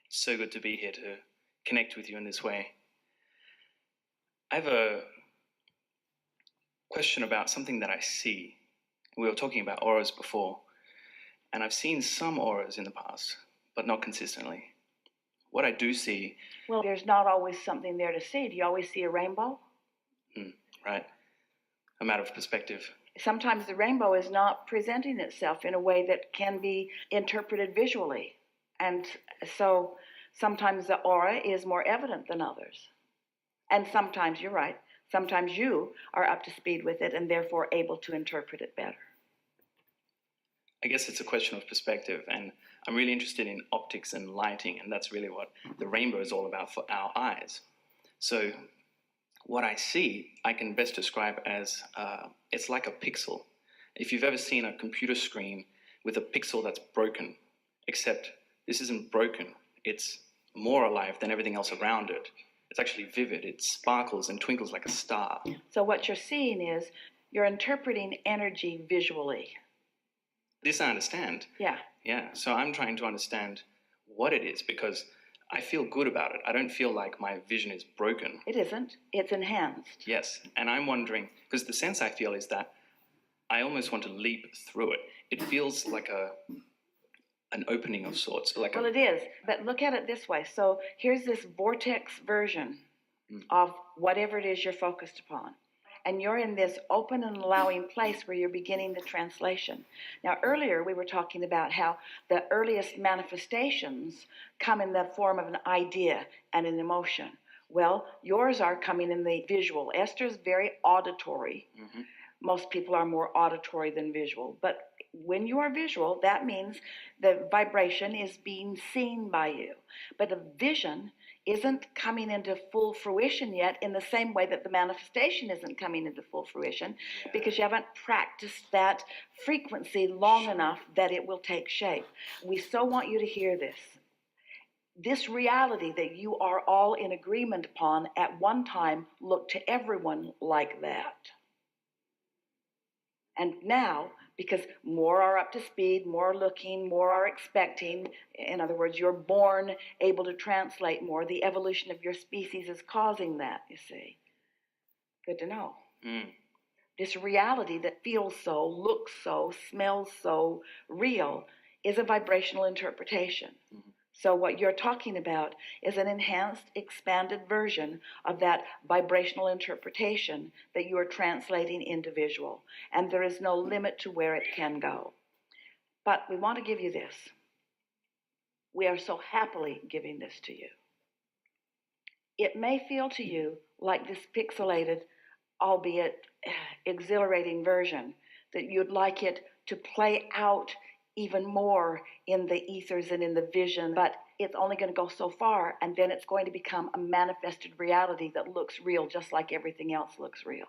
So good to be here to connect with you in this way. I have a question about something that I see. We were talking about auras before, and I've seen some auras in the past, but not consistently. What I do see... Well, there's not always something there to see. Do you always see a rainbow? Right. A matter of perspective. Sometimes the rainbow is not presenting itself in a way that can be interpreted visually. And so sometimes the aura is more evident than others. And sometimes, you're right, sometimes you are up to speed with it and therefore able to interpret it better. I guess it's a question of perspective, and I'm really interested in optics and lighting, and that's really what the rainbow is all about for our eyes. So what I see, I can best describe as it's like a pixel. If you've ever seen a computer screen with a pixel that's broken, except this isn't broken, it's more alive than everything else around it. It's actually vivid. It sparkles and twinkles like a star. So what you're seeing is you're interpreting energy visually. This I understand. Yeah. Yeah. So I'm trying to understand what it is, because I feel good about it. I don't feel like my vision is broken. It isn't. It's enhanced. Yes. And I'm wondering, because the sense I feel is that I almost want to leap through it. It feels like an opening of sorts. Well, it is. But look at it this way. So here's this vortex version of whatever it is you're focused upon. And you're in this open and allowing place where you're beginning the translation. Now, earlier we were talking about how the earliest manifestations come in the form of an idea and an emotion. Well, yours are coming in the visual. Esther's very auditory. Mm-hmm. Most people are more auditory than visual. But when you are visual, that means the vibration is being seen by you. But a vision isn't coming into full fruition yet, in the same way that the manifestation isn't coming into full fruition, because you haven't practiced that frequency long enough that it will take shape. We so want you to hear this. This reality that you are all in agreement upon at one time looked to everyone like that. And now, because more are up to speed, more are looking, more are expecting, in other words, you're born able to translate more, the evolution of your species is causing that, you see. Good to know. This reality that feels so, looks so, smells so real is a vibrational interpretation. So what you're talking about is an enhanced, expanded version of that vibrational interpretation that you are translating into visual. And there is no limit to where it can go. But we want to give you this. We are so happily giving this to you. It may feel to you like this pixelated, albeit exhilarating version, that you'd like it to play out even more in the ethers and in the vision, but it's only going to go so far, and then it's going to become a manifested reality that looks real, just like everything else looks real.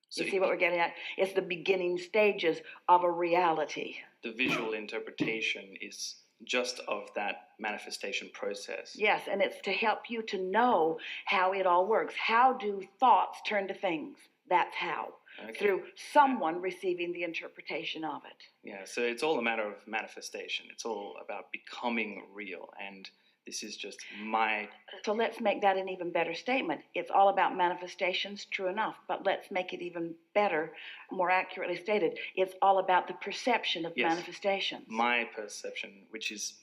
So you see what we're getting at? It's the beginning stages of a reality. The visual interpretation is just of that manifestation process. Yes, and it's to help you to know how it all works. How do thoughts turn to things? That's how. Okay. Through someone receiving the interpretation of it. Yeah, so it's all a matter of manifestation. It's all about becoming real, and this is just my... So let's make that an even better statement. It's all about manifestations, true enough, but let's make it even better, more accurately stated. It's all about the perception of manifestations. My perception, which is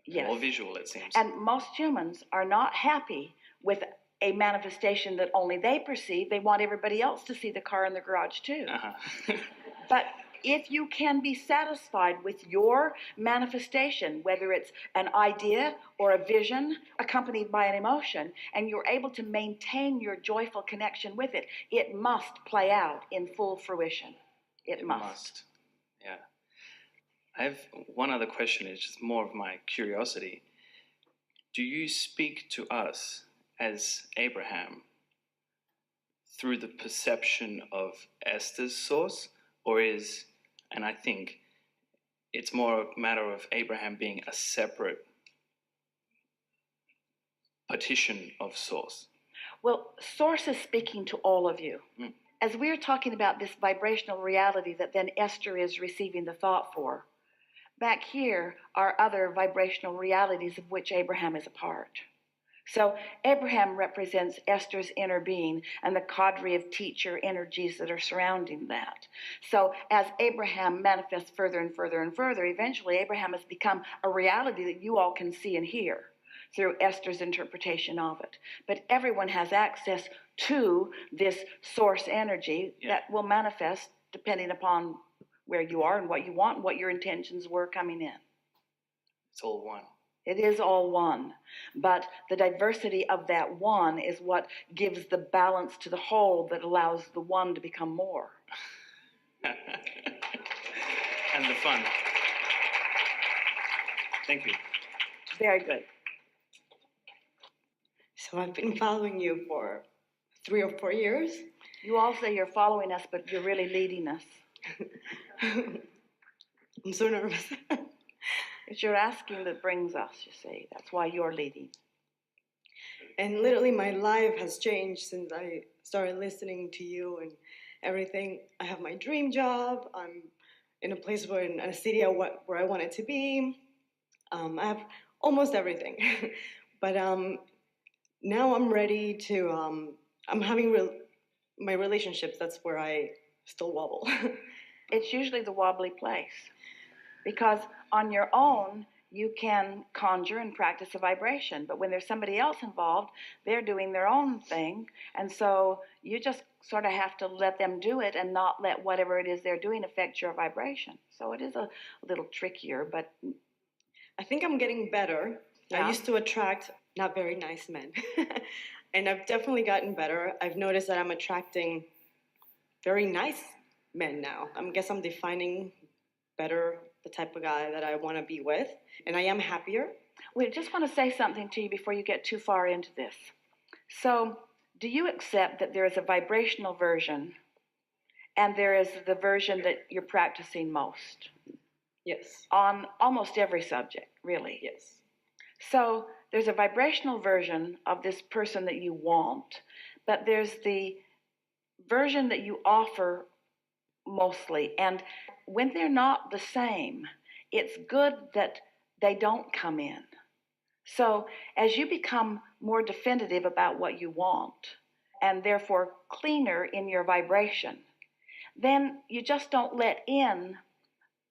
more visual, it seems. And most humans are not happy with a manifestation that only they perceive. They want everybody else to see the car in the garage too. But if you can be satisfied with your manifestation, whether it's an idea or a vision accompanied by an emotion, and you're able to maintain your joyful connection with it, it must play out in full fruition. It must. Yeah. I have one other question. It's just more of my curiosity. Do you speak to us as Abraham through the perception of Esther's source, or is, and I think it's more a matter of Abraham being a separate partition of source? Well, source is speaking to all of you. As we're talking about this vibrational reality that then Esther is receiving the thought for, Back here are other vibrational realities of which Abraham is a part. So Abraham represents Esther's inner being and the cadre of teacher energies that are surrounding that. So as Abraham manifests further and further and further, eventually Abraham has become a reality that you all can see and hear through Esther's interpretation of it. But everyone has access to this source energy that will manifest depending upon where you are and what you want and what your intentions were coming in. It's all one. It is all one, but the diversity of that one is what gives the balance to the whole that allows the one to become more. And the fun. Thank you. Very good. So I've been following you for 3 or 4 years. You all say you're following us, but you're really leading us. I'm so nervous. It's your asking that brings us, you see. That's why you're leading. And literally my life has changed since I started listening to you and everything. I have my dream job. I'm in a place in a city where I wanted to be. I have almost everything. But now I'm ready to, I'm having my relationships, that's where I still wobble. It's usually the wobbly place. Because on your own, you can conjure and practice a vibration. But when there's somebody else involved, they're doing their own thing. And so you just sort of have to let them do it and not let whatever it is they're doing affect your vibration. So it is a little trickier, but I think I'm getting better. Yeah. I used to attract not very nice men. And I've definitely gotten better. I've noticed that I'm attracting very nice men now. I guess I'm defining better the type of guy that I want to be with, and I am happier. we just want to say something to you before you get too far into this. So, do you accept that there is a vibrational version and there is the version that you're practicing most? Yes. On almost every subject, really. Yes. So, there's a vibrational version of this person that you want, but there's the version that you offer mostly. And when they're not the same, it's good that they don't come in. So as you become more definitive about what you want and therefore cleaner in your vibration, then you just don't let in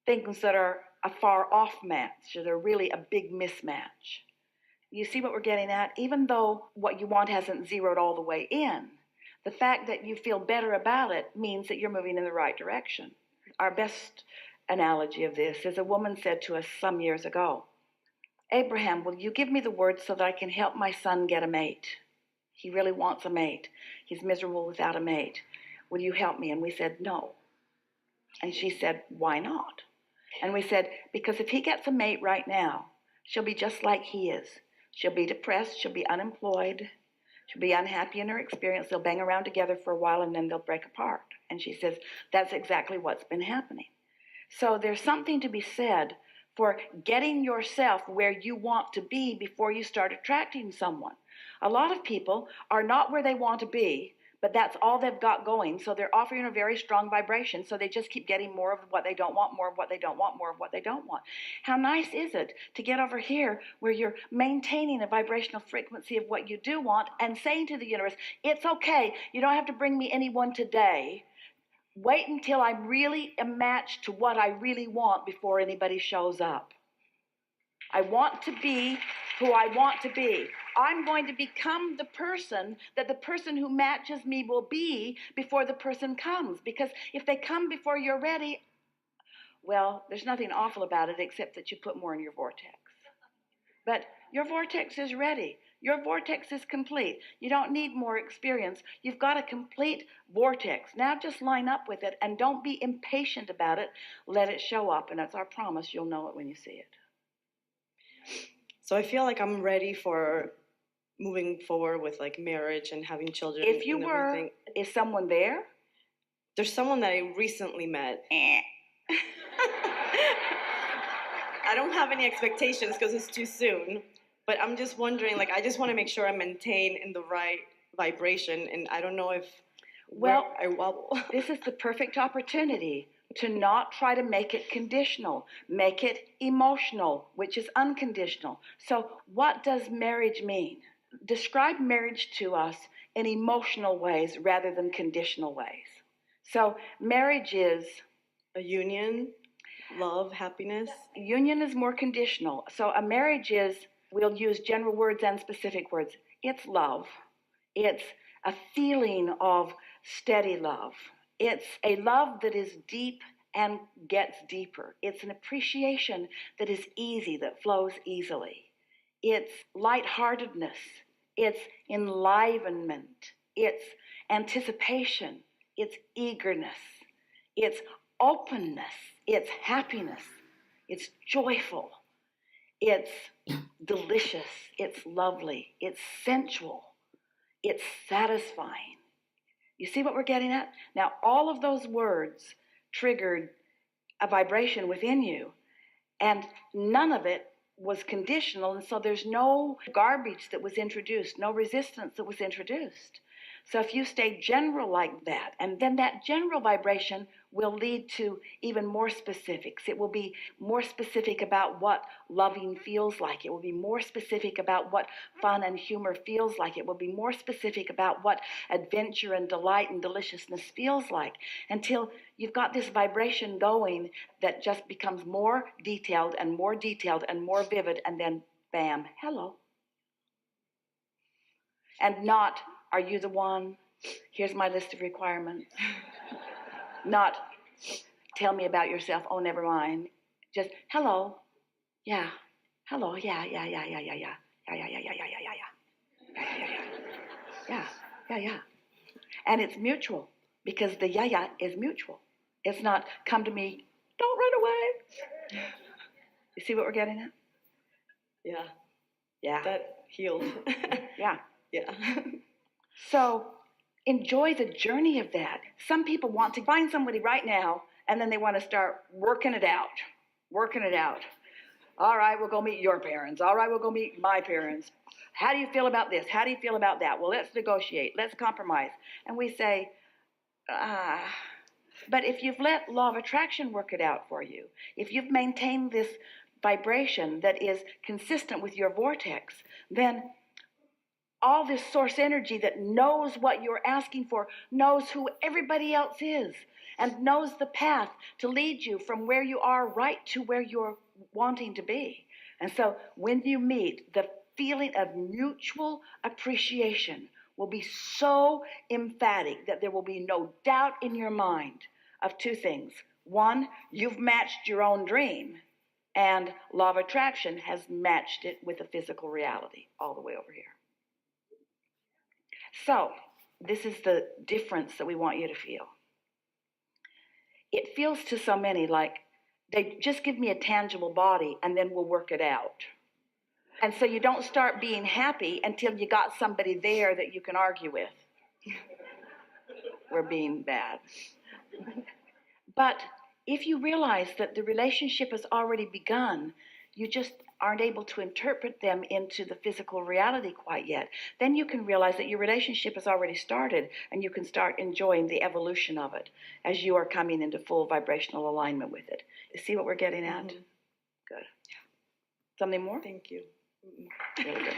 things that are a far off match, or they're really a big mismatch. You see what we're getting at? Even though what you want hasn't zeroed all the way in, the fact that you feel better about it means that you're moving in the right direction. Our best analogy of this is a woman said to us some years ago, Abraham, will you give me the word so that I can help my son get a mate? He really wants a mate. He's miserable without a mate. Will you help me? And we said, no. And she said, why not? And we said, because if he gets a mate right now, she'll be just like he is. She'll be depressed. She'll be unemployed. She'll be unhappy in her experience. They'll bang around together for a while and then they'll break apart. And she says, that's exactly what's been happening. So there's something to be said for getting yourself where you want to be before you start attracting someone. A lot of people are not where they want to be, but that's all they've got going. So they're offering a very strong vibration. So they just keep getting more of what they don't want, more of what they don't want, more of what they don't want. How nice is it to get over here where you're maintaining a vibrational frequency of what you do want and saying to the universe, it's okay. You don't have to bring me anyone today. Wait until I'm really a match to what I really want before anybody shows up. I want to be who I want to be. I'm going to become the person that the person who matches me will be before the person comes. Because if they come before you're ready, well, there's nothing awful about it except that you put more in your vortex. But your vortex is ready. Your vortex is complete. You don't need more experience. You've got a complete vortex. Now just line up with it and don't be impatient about it. Let it show up, and that's our promise. You'll know it when you see it. So I feel like I'm ready for moving forward with like marriage and having children. If you and were, everything. is someone there? There's someone that I recently met. I don't have any expectations because it's too soon. But I'm just wondering, like, I just want to make sure I maintain in the right vibration, and I don't know if Well, I wobble. this is the perfect opportunity To not try to make it conditional. Make it emotional, which is unconditional. So what does marriage mean? Describe marriage to us in emotional ways rather than conditional ways. So marriage is A union, love, happiness. union is more conditional. So a marriage is, we'll use general words and specific words. It's love. It's a feeling of steady love. It's a love that is deep and gets deeper. It's an appreciation that is easy, that flows easily. It's lightheartedness. It's enlivenment. It's anticipation. It's eagerness. It's openness. It's happiness. It's joyful. It's delicious. It's lovely. It's sensual. It's satisfying. You see what we're getting at? Now, all of those words triggered a vibration within you, and none of it was conditional, and so there's no garbage that was introduced, no resistance that was introduced. So if you stay general like that, and then that general vibration will lead to even more specifics. It will be more specific about what loving feels like. It will be more specific about what fun and humor feels like. It will be more specific about what adventure and delight and deliciousness feels like, until you've got this vibration going that just becomes more detailed and more detailed and more vivid, and then bam, hello. And not, are you the one? Here's my list of requirements. Not, tell me about yourself. Oh, never mind. Just, hello. Yeah. Hello. Yeah. Yeah. And it's mutual, because the yeah is mutual. It's not, come to me, don't run away. You see what we're getting at? Yeah, Yeah. that healed. Yeah. Yeah. So enjoy the journey of that. Some people want to find somebody right now, and then they want to start working it out. All right, we'll go meet your parents. All right, we'll go meet my parents. How do you feel about this? How do you feel about that? Well, let's negotiate. Let's compromise. And we say, but if you've let law of attraction work it out for you, if you've maintained this vibration that is consistent with your vortex, then all this source energy that knows what you're asking for, knows who everybody else is, and knows the path to lead you from where you are right to where you're wanting to be. And so when you meet, the feeling of mutual appreciation will be so emphatic that there will be no doubt in your mind of two things. One, you've matched your own dream, and law of attraction has matched it with a physical reality all the way over here. So, this is the difference that we want you to feel. It feels to so many like, they just give me a tangible body and then we'll work it out. And so you don't start being happy until you got somebody there that you can argue with. We're being bad. But if you realize that the relationship has already begun, you just aren't able to interpret them into the physical reality quite yet, then you can realize that your relationship has already started, and you can start enjoying the evolution of it as you are coming into full vibrational alignment with it. You see what we're getting at? Mm-hmm. Good. Something more? Thank you. Really good.